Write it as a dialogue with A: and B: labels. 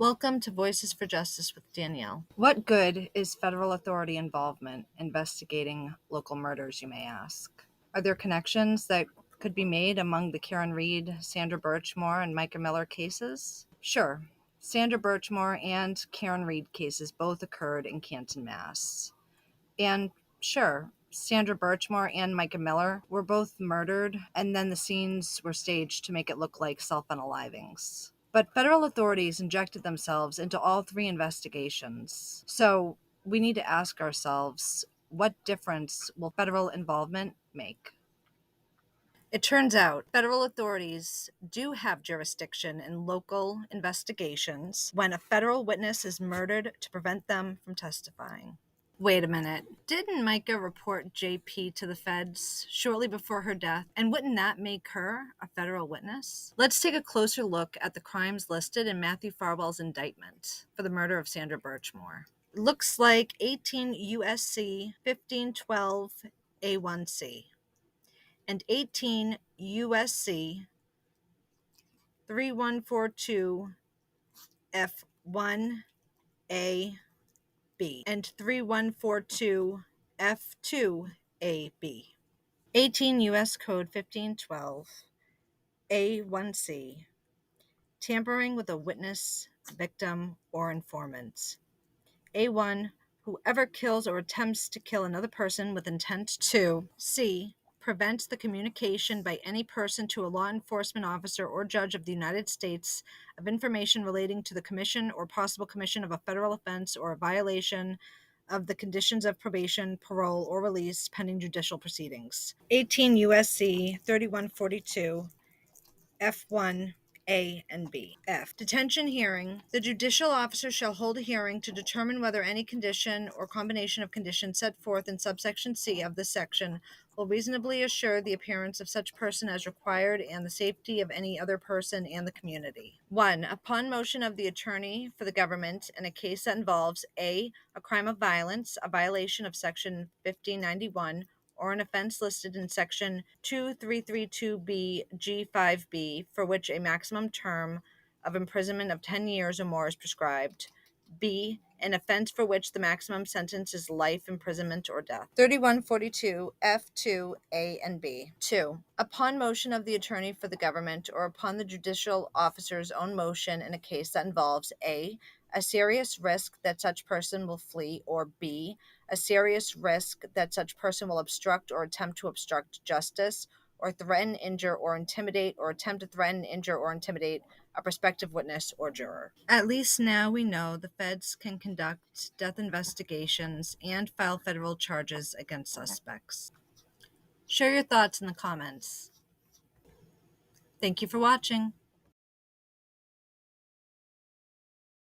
A: Welcome to Voices for Justice with Danielle.
B: What good is federal authority involvement investigating local murders, you may ask? Are there connections that could be made among the Karen Reed, Sandra Birchmore, and Micah Miller cases? Sure. Sandra Birchmore and Karen Reed cases both occurred in Canton, Mass. And sure, Sandra Birchmore and Micah Miller were both murdered, and then the scenes were staged to make it look like self-unalivings. But federal authorities injected themselves into all three investigations. So we need to ask ourselves, what difference will federal involvement make?
A: It turns out federal authorities do have jurisdiction in local investigations when a federal witness is murdered to prevent them from testifying. Wait a minute. Didn't Micah report JP to the feds shortly before her death? And wouldn't that make her a federal witness? Let's take a closer look at the crimes listed in Matthew Farwell's indictment for the murder of Sandra Birchmore. It looks like 18 USC 1512 A1C and 18 USC 3142 F1 A B and 3142 F2 A B. 18 U.S. Code 1512 A1C, tampering with a witness, victim, or informant. A1, whoever kills or attempts to kill another person with intent to. C, prevents the communication by any person to a law enforcement officer or judge of the United States of information relating to the commission or possible commission of a federal offense or a violation of the conditions of probation, parole, or release pending judicial proceedings. 18 U.S.C. 3142 F1 A and B. F. Detention hearing. The judicial officer shall hold a hearing to determine whether any condition or combination of conditions set forth in subsection C of this section will reasonably assure the appearance of such person as required and the safety of any other person and the community. 1. Upon motion of the attorney for the government in a case that involves a crime of violence, a violation of section 1591, or an offense listed in section 2332B G5B for which a maximum term of imprisonment of 10 years or more is prescribed. B. An offense for which the maximum sentence is life imprisonment or death. 3142 F2 A and B. 2. Upon motion of the attorney for the government or upon the judicial officer's own motion in a case that involves a serious risk that such person will flee, or B, a serious risk that such person will obstruct or attempt to obstruct justice, or threaten, injure, or intimidate, or attempt to threaten, injure, or intimidate a prospective witness or juror. At least now we know the feds can conduct death investigations and file federal charges against suspects. Share your thoughts in the comments. Thank you for watching.